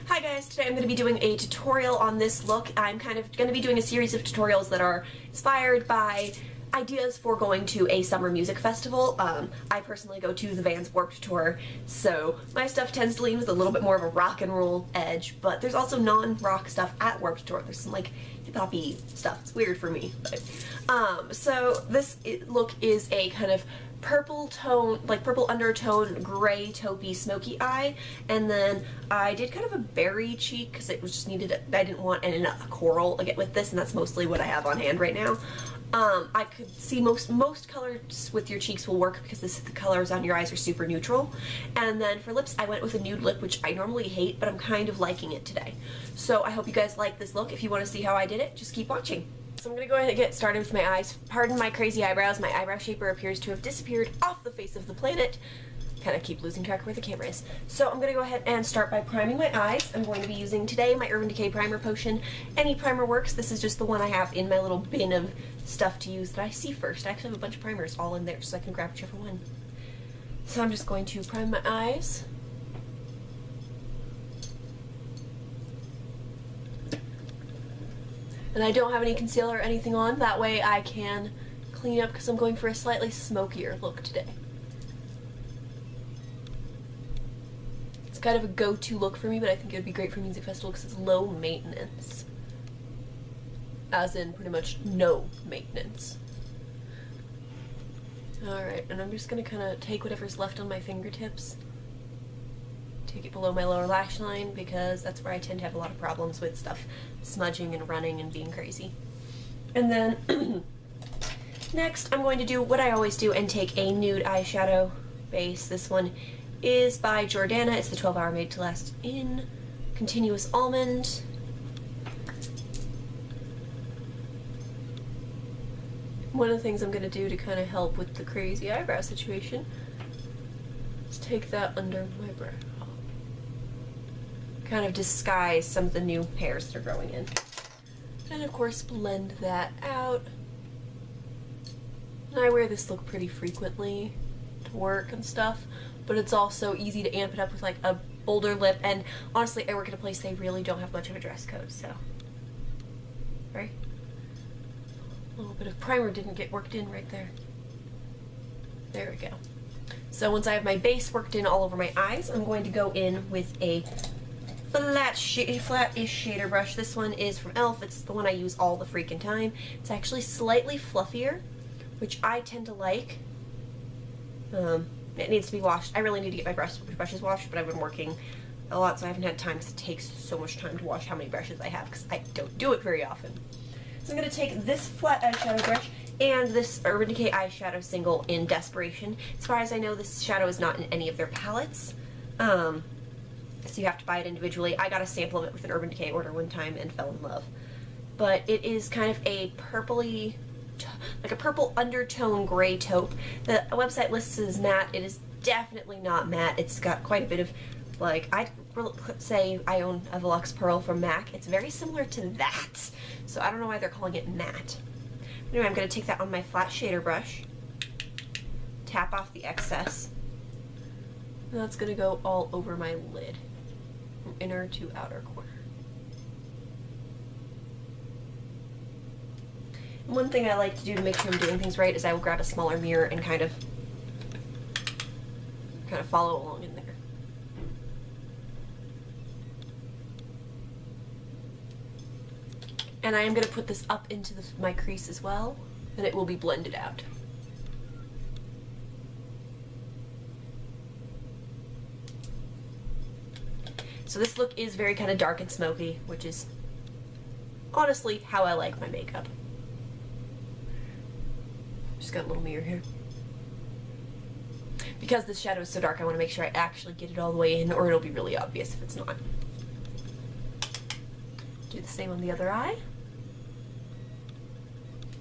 Hi guys, today I'm going to be doing a tutorial on this look. I'm kind of going to be doing a series of tutorials that are inspired by ideas for going to a summer music festival. I personally go to the Vans Warped Tour, so my stuff tends to lean with a little bit more of a rock and roll edge, but there's also non-rock stuff at Warped Tour. There's some like hip-hop-y stuff. It's weird for me, but so this look is a kind of purple tone, like purple undertone, gray taupey smoky eye, and then I did kind of a berry cheek because it was just needed. I didn't want a coral again with this, and that's mostly what I have on hand right now. I could see most colors with your cheeks will work because the colors on your eyes are super neutral. And then for lips, I went with a nude lip, which I normally hate, but I'm kind of liking it today. So I hope you guys like this look. If you want to see how I did it, just keep watching. So I'm going to go ahead and get started with my eyes. Pardon my crazy eyebrows. My eyebrow shaper appears to have disappeared off the face of the planet. Kind of keep losing track of where the camera is. So I'm going to go ahead and start by priming my eyes. I'm going to be using today my Urban Decay primer potion. Any primer works. This is just the one I have in my little bin of stuff to use that I see first. I actually have a bunch of primers all in there so I can grab whichever one. So I'm just going to prime my eyes. And I don't have any concealer or anything on, that way I can clean up because I'm going for a slightly smokier look today. It's kind of a go-to look for me, but I think it would be great for a music festival because it's low maintenance. As in pretty much no maintenance. Alright, and I'm just going to kind of take whatever's left on my fingertips. Take it below my lower lash line because that's where I tend to have a lot of problems with stuff smudging and running and being crazy. And then next I'm going to do what I always do and take a nude eyeshadow base. This one is by Jordana. It's the 12 Hour Made to Last in Continuous Almond. One of the things I'm going to do to kind of help with the crazy eyebrow situation is take that under my brow. Kind of disguise some of the new hairs that are growing in. And of course blend that out. And I wear this look pretty frequently to work and stuff, but it's also easy to amp it up with like a bolder lip, and honestly I work at a place they really don't have much of a dress code, so right? A little bit of primer didn't get worked in right there. There we go. So once I have my base worked in all over my eyes, I'm going to go in with a flat-ish shader brush. This one is from e.l.f. It's the one I use all the freaking time. It's actually slightly fluffier, which I tend to like. It needs to be washed. I really need to get my brushes washed, but I've been working a lot, so I haven't had time because it takes so much time to wash how many brushes I have because I don't do it very often. So I'm going to take this flat eyeshadow brush and this Urban Decay eyeshadow single in Desperation. As far as I know, this shadow is not in any of their palettes. So you have to buy it individually. I got a sample of it with an Urban Decay order one time and fell in love. But it is kind of a purpley, like a purple undertone gray taupe. The website lists it as matte. It is definitely not matte. It's got quite a bit of, like, I'd say I own a Velux Pearl from MAC. It's very similar to that. So I don't know why they're calling it matte. Anyway, I'm going to take that on my flat shader brush, tap off the excess, and that's going to go all over my lid, from inner to outer corner. And one thing I like to do to make sure I'm doing things right is I will grab a smaller mirror and kind of follow along in there. And I am going to put this up into my crease as well, and it will be blended out. So this look is very kind of dark and smoky, which is honestly how I like my makeup. Just got a little mirror here. Because this shadow is so dark, I want to make sure I actually get it all the way in, or it'll be really obvious if it's not. Do the same on the other eye.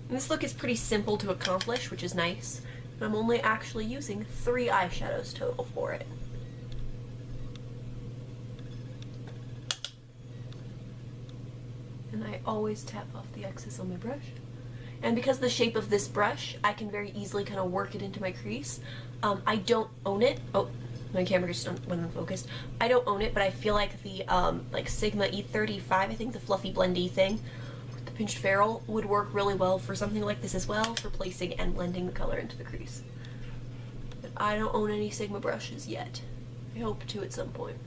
And this look is pretty simple to accomplish, which is nice. And I'm only actually using 3 eyeshadows total for it. And I always tap off the excess on my brush. And because of the shape of this brush, I can very easily kind of work it into my crease. I don't own it. Oh, My camera just went unfocused. I don't own it, but I feel like the like Sigma E35, I think the fluffy blendy thing, with the pinched ferrule would work really well for something like this as well, for placing and blending the color into the crease. But I don't own any Sigma brushes yet. I hope to at some point.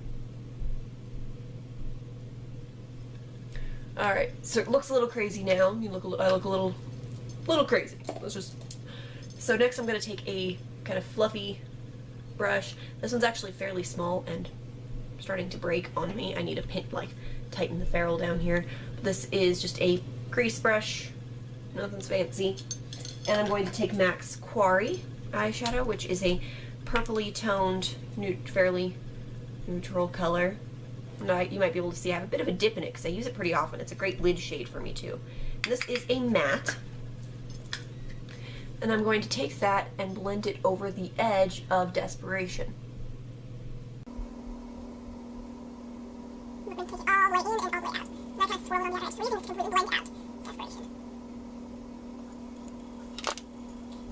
Alright, so it looks a little crazy now. I look a little crazy. Let's just... So next I'm going to take a kind of fluffy brush. This one's actually fairly small and starting to break on me. I need to tighten the ferrule down here. But this is just a crease brush, nothing's fancy. And I'm going to take MAC's Quarry eyeshadow, which is a purpley toned, fairly neutral color. Now, you might be able to see I have a bit of a dip in it because I use it pretty often. It's a great lid shade for me too. And this is a matte. And I'm going to take that and blend it over the edge of Desperation. We're going to take it all the way in and all the way out. And I kind of swirl it on the other edge. So we're using this to completely blend out Desperation.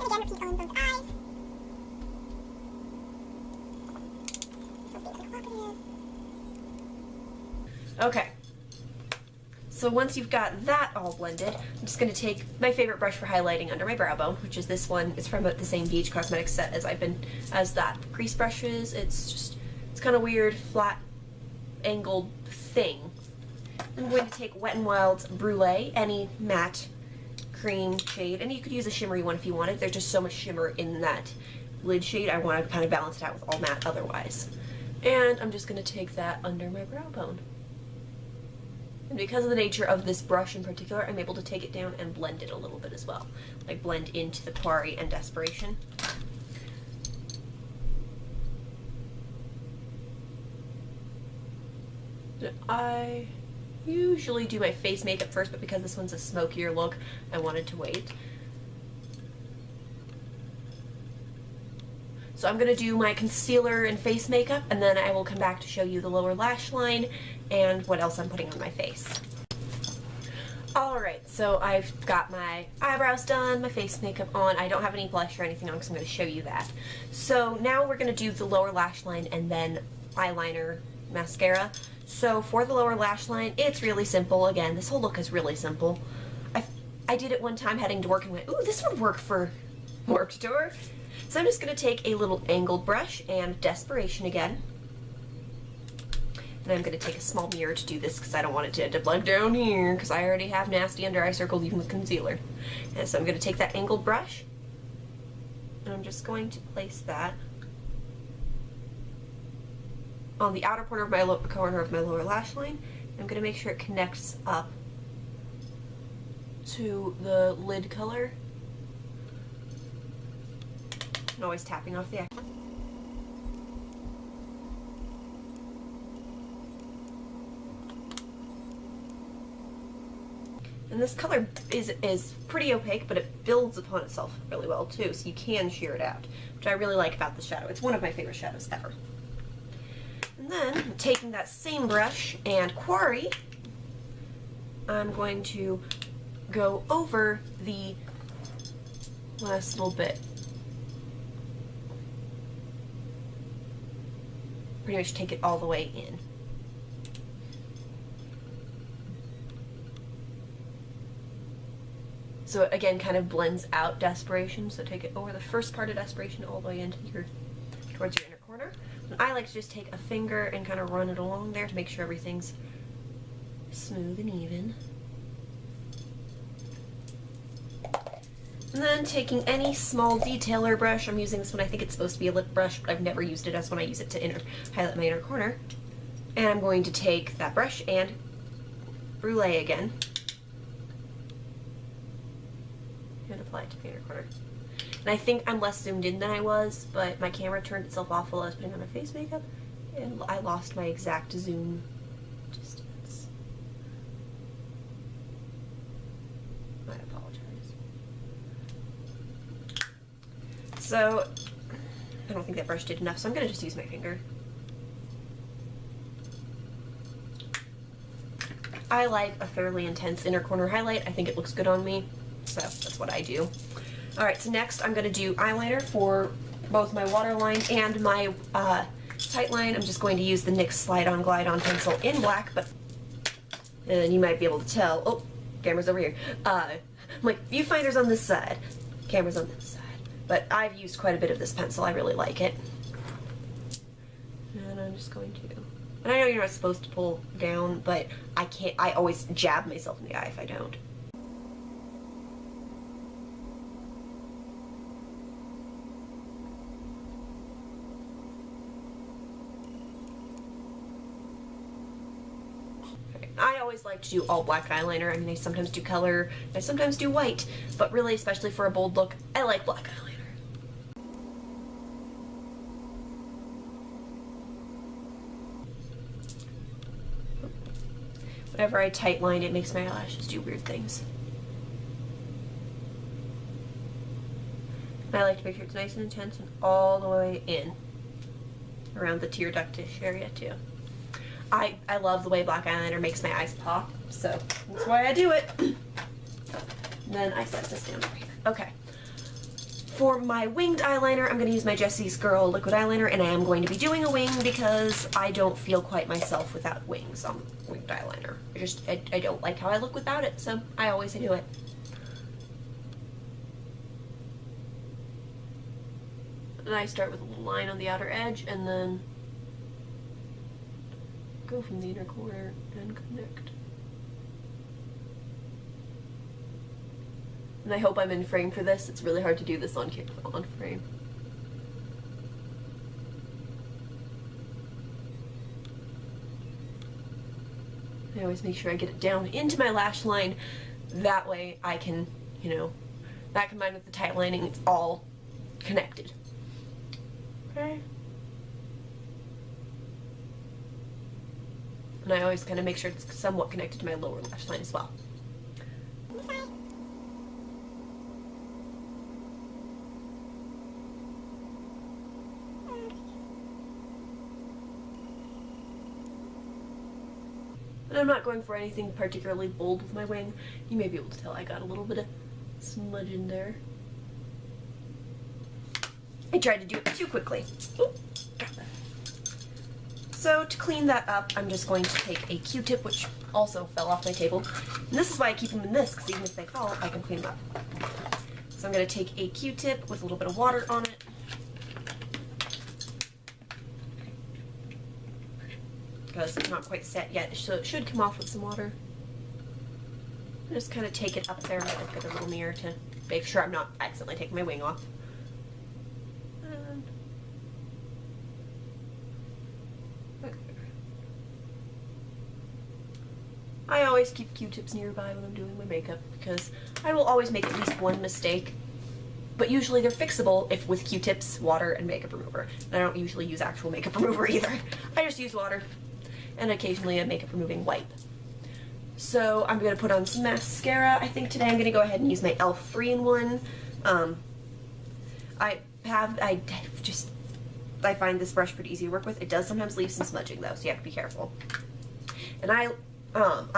And again, repeat on both eyes. This will be uncooperative. Okay. So once you've got that all blended, I'm just going to take my favorite brush for highlighting under my brow bone, which is this one. It's from the same BH Cosmetics set as that crease brushes. It's kind of weird, flat, angled thing. I'm going to take Wet n Wild's Brule, any matte cream shade, and you could use a shimmery one if you wanted. There's just so much shimmer in that lid shade. I want to kind of balance it out with all matte otherwise. And I'm just going to take that under my brow bone. And because of the nature of this brush in particular, I'm able to take it down and blend it a little bit as well. Like blend into the Quarry and Desperation. I usually do my face makeup first, but because this one's a smokier look, I wanted to wait. So I'm going to do my concealer and face makeup, and then I will come back to show you the lower lash line and what else I'm putting on my face. Alright, so I've got my eyebrows done, my face makeup on. I don't have any blush or anything on because I'm going to show you that. So now we're going to do the lower lash line and then eyeliner, mascara. So for the lower lash line, it's really simple. Again, this whole look is really simple. I did it one time heading to work and went, ooh, this would work for work tour. So I'm just going to take a little angled brush and Desperation again. And I'm going to take a small mirror to do this because I don't want it to blend down here because I already have nasty under eye circles even with concealer. And so I'm going to take that angled brush and I'm just going to place that on the outer corner of my lower lash line. I'm going to make sure it connects up to the lid color. And always tapping off the excess. And this color is pretty opaque, but it builds upon itself really well too, so you can sheer it out, which I really like about this shadow. It's one of my favorite shadows ever. And then, taking that same brush and Quarry, I'm going to go over the last little bit. Pretty much take it all the way in. So it again kind of blends out Desperation, so take it over the first part of Desperation all the way into towards your inner corner. And I like to just take a finger and kind of run it along there to make sure everything's smooth and even. And then taking any small detailer brush, I'm using this one, I think it's supposed to be a lip brush, but I've never used it as when I use it to highlight my inner corner. And I'm going to take that brush and Brule again. And apply it to the inner corner. And I think I'm less zoomed in than I was, but my camera turned itself off while I was putting on my face makeup, and I lost my exact zoom distance. I apologize. So, I don't think that brush did enough, so I'm going to just use my finger. I like a fairly intense inner corner highlight. I think it looks good on me, so that's what I do. Alright, so next I'm going to do eyeliner for both my waterline and my tightline, I'm just going to use the NYX Slide On Glide On pencil in black, but and you might be able to tell. Oh, camera's over here. Like, viewfinder's on this side, camera's on this side. But I've used quite a bit of this pencil. I really like it. And I'm just going to. And I know you're not supposed to pull down, but I can't. I always jab myself in the eye if I don't. I always like to do all black eyeliner. I mean, I sometimes do color, I sometimes do white, but really, especially for a bold look, I like black eyeliner. Whenever I tightline, it makes my eyelashes do weird things. And I like to make sure it's nice and intense and all the way in, around the tear ductish area too. I love the way black eyeliner makes my eyes pop, so that's why I do it. And then I set this down over here. Okay. For my winged eyeliner, I'm going to use my Jessie's Girl liquid eyeliner, and I am going to be doing a wing because I don't feel quite myself without wings on winged eyeliner. I don't like how I look without it, so I always do it. And I start with a little line on the outer edge, and then go from the inner corner and connect. And I hope I'm in frame for this. It's really hard to do this on frame. I always make sure I get it down into my lash line. That way I can, you know, that combined with the tight lining, it's all connected. Okay. And I always kind of make sure it's somewhat connected to my lower lash line as well. And I'm not going for anything particularly bold with my wing. You may be able to tell I got a little bit of smudge in there. I tried to do it too quickly. Oop, got that. So to clean that up, I'm just going to take a Q-tip, which also fell off my table. And this is why I keep them in this, because even if they fall, I can clean them up. So I'm going to take a Q-tip with a little bit of water on it. Because it's not quite set yet, so it should come off with some water. And just kind of take it up there and I've got a little mirror to make sure I'm not accidentally taking my wing off. I always keep Q-tips nearby when I'm doing my makeup because I will always make at least one mistake, but usually they're fixable if with Q-tips, water, and makeup remover. And I don't usually use actual makeup remover either. I just use water and occasionally a makeup removing wipe. So I'm going to put on some mascara. I think today I'm going to go ahead and use my e.l.f. 3-in-1. I find this brush pretty easy to work with. It does sometimes leave some smudging though, so you have to be careful. And I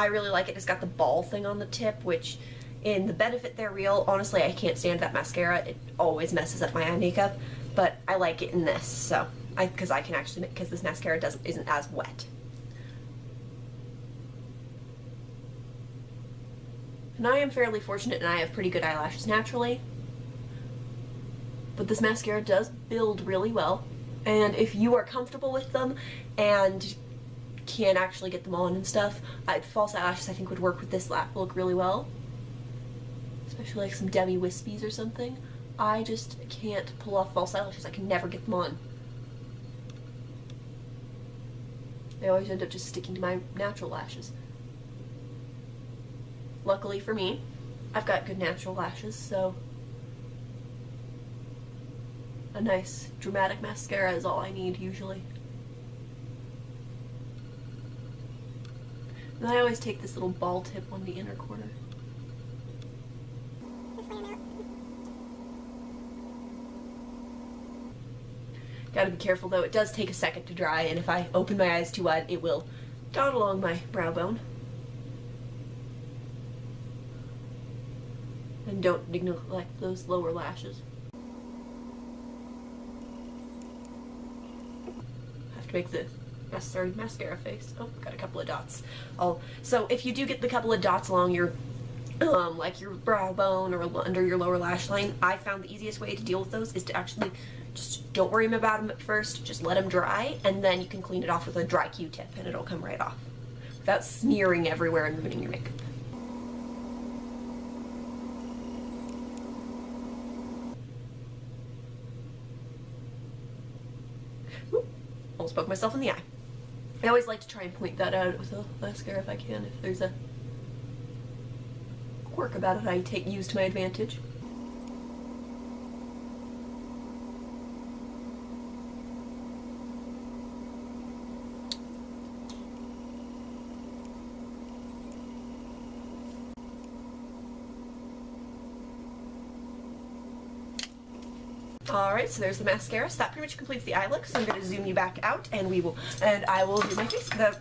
really like it. It's got the ball thing on the tip, which in the Benefit They're Real, honestly, I can't stand that mascara. It always messes up my eye makeup, but I like it in this, so because I can actually, because this mascara isn't as wet. And I am fairly fortunate and I have pretty good eyelashes naturally, but this mascara does build really well, and if you are comfortable with them and can actually get them on and stuff, false eyelashes I think would work with this look really well, especially like some demi wispies or something. I just can't pull off false eyelashes. I can never get them on. They always end up just sticking to my natural lashes. Luckily for me, I've got good natural lashes, so a nice dramatic mascara is all I need usually. And I always take this little ball tip on the inner corner. Gotta be careful though, it does take a second to dry, and if I open my eyes too wide, it will dot along my brow bone. And don't neglect those lower lashes. Have to make the necessary mascara face. Oh, got a couple of dots. So if you do get the couple of dots along your like your brow bone or under your lower lash line, I found the easiest way to deal with those is to actually just don't worry about them at first, just let them dry, and then you can clean it off with a dry Q-tip and it'll come right off without smearing everywhere and ruining your makeup. Ooh, almost poked myself in the eye. I always like to try and point that out with a mascara if I can, if there's a quirk about it I use to my advantage. Alright, so there's the mascara. So that pretty much completes the eye look. So I'm going to zoom you back out and I will do my face, the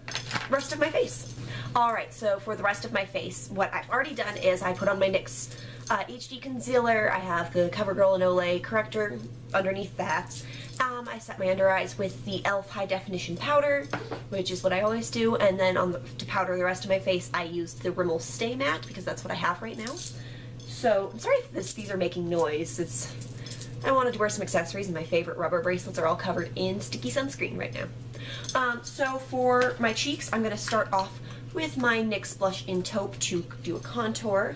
rest of my face. Alright, so for the rest of my face, what I've already done is I put on my NYX HD concealer. I have the CoverGirl and Olay corrector underneath that. I set my under eyes with the e.l.f. high definition powder, which is what I always do, and then to powder the rest of my face I used the Rimmel Stay Matte because that's what I have right now. So I'm sorry if these are making noise. I wanted to wear some accessories, and my favorite rubber bracelets are all covered in sticky sunscreen right now. So for my cheeks, I'm going to start off with my NYX blush in Taupe to do a contour.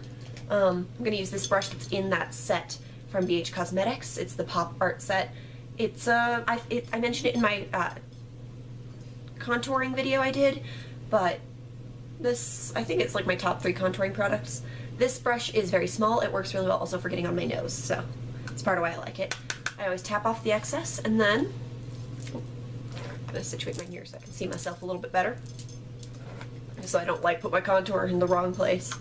I'm going to use this brush that's in that set from BH Cosmetics. It's the Pop Art set. It's I mentioned it in my contouring video I did, but I think it's like my top 3 contouring products. This brush is very small. It works really well also for getting on my nose, so that's part of why I like it. I always tap off the excess, and then I'm going to situate my mirror so I can see myself a little bit better, so I don't like put my contour in the wrong place.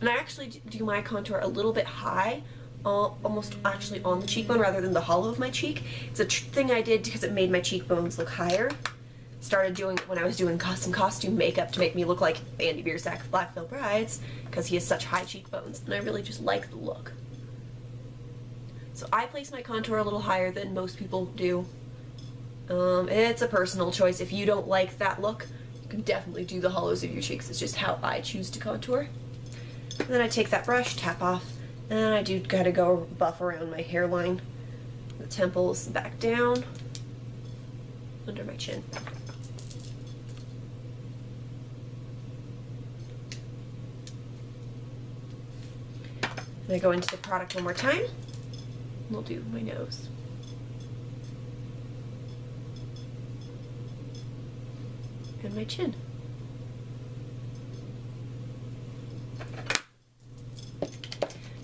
And I actually do my contour a little bit high, almost actually on the cheekbone rather than the hollow of my cheek. It's a thing I did because it made my cheekbones look higher. Started doing it when I was doing some costume makeup to make me look like Andy Biersack of Black Veil Brides, because he has such high cheekbones, and I really just like the look. So I place my contour a little higher than most people do. It's a personal choice. If you don't like that look, you can definitely do the hollows of your cheeks. It's just how I choose to contour. And then I take that brush, tap off, and I do gotta go buff around my hairline, the temples, back down, under my chin. And I go into the product one more time. We'll do my nose. And my chin.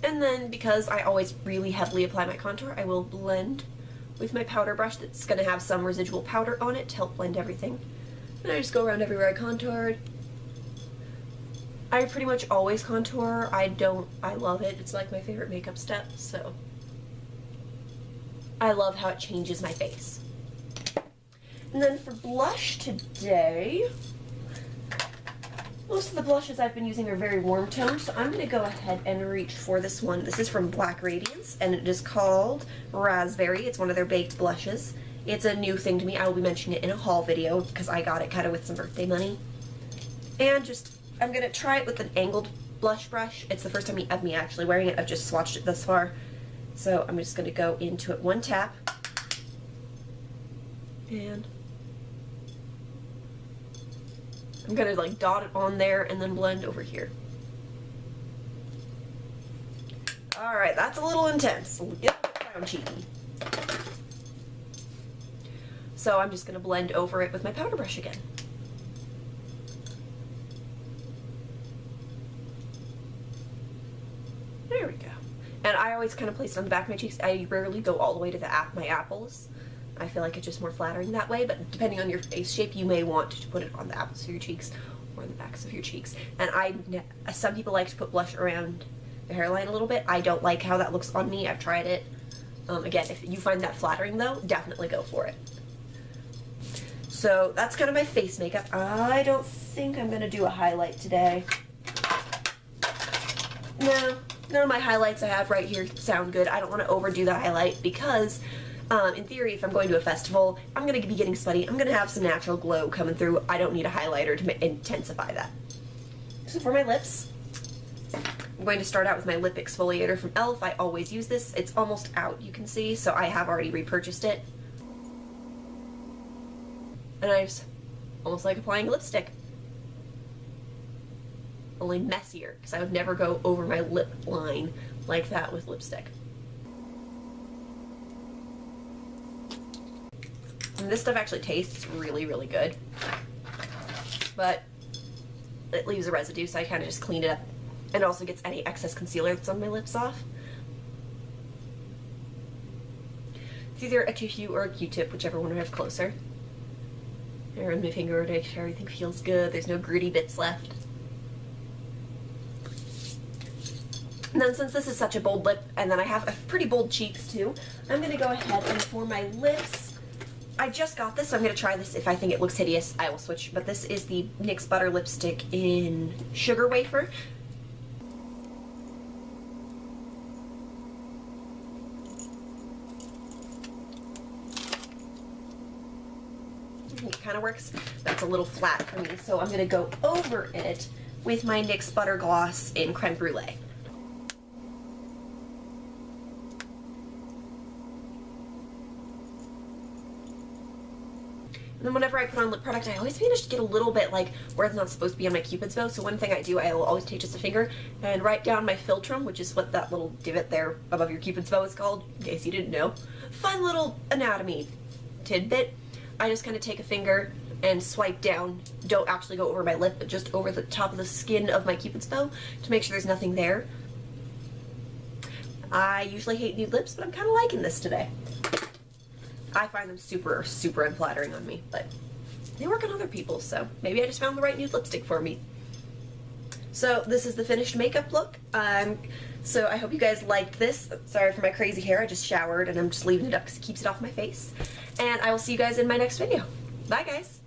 And then, because I always really heavily apply my contour, I will blend with my powder brush that's going to have some residual powder on it to help blend everything. And I just go around everywhere I contoured. I pretty much always contour. I love it. It's like my favorite makeup step, so I love how it changes my face. And then for blush today, most of the blushes I've been using are very warm toned, so I'm going to go ahead and reach for this one. This is from Black Radiance, and it is called Raspberry. It's one of their baked blushes. It's a new thing to me. I will be mentioning it in a haul video because I got it kind of with some birthday money. And I'm going to try it with an angled blush brush. It's the first time of me actually wearing it. I've just swatched it thus far. So I'm just going to go into it one tap. And I'm going to like dot it on there and then blend over here. Alright, that's a little intense. Get down cheeky. So I'm just going to blend over it with my powder brush again. There we go. And I always kind of place it on the back of my cheeks. I rarely go all the way to my apples. I feel like it's just more flattering that way, but depending on your face shape, you may want to put it on the apples of your cheeks or on the backs of your cheeks. And some people like to put blush around the hairline a little bit. I don't like how that looks on me. I've tried it. Again, if you find that flattering though, definitely go for it. So that's kind of my face makeup. I don't think I'm going to do a highlight today. No, none of my highlights I have right here sound good. I don't want to overdo the highlight because In theory, if I'm going to a festival, I'm going to be getting sweaty. I'm going to have some natural glow coming through. I don't need a highlighter to intensify that. So for my lips, I'm going to start out with my lip exfoliator from e.l.f. I always use this. It's almost out, you can see, so I have already repurchased it. And I just almost like applying lipstick. Only messier, because I would never go over my lip line like that with lipstick. And this stuff actually tastes really, really good. But it leaves a residue, so I kind of just clean it up. And it also gets any excess concealer that's on my lips off. It's either a tissue or a Q-tip, whichever one I have closer. I run my finger to make sure everything feels good. There's no gritty bits left. And then since this is such a bold lip, and then I have pretty bold cheeks too, I'm going to go ahead and for my lips, I just got this, so I'm going to try this. If I think it looks hideous, I will switch. But this is the NYX Butter Lipstick in Sugar Wafer. It kind of works. That's a little flat for me, so I'm going to go over it with my NYX Butter Gloss in Creme Brulee. And then whenever I put on lip product, I always manage to get a little bit like where it's not supposed to be on my Cupid's bow. So one thing I do, I will always take just a finger and write down my philtrum, which is what that little divot there above your Cupid's bow is called, in case you didn't know. Fun little anatomy tidbit. I just kind of take a finger and swipe down. Don't actually go over my lip, but just over the top of the skin of my Cupid's bow to make sure there's nothing there. I usually hate nude lips, but I'm kind of liking this today. I find them super, super unflattering on me, but they work on other people, so maybe I just found the right nude lipstick for me. So this is the finished makeup look. So I hope you guys liked this. Sorry for my crazy hair. I just showered and I'm just leaving it up because it keeps it off my face. And I will see you guys in my next video. Bye, guys.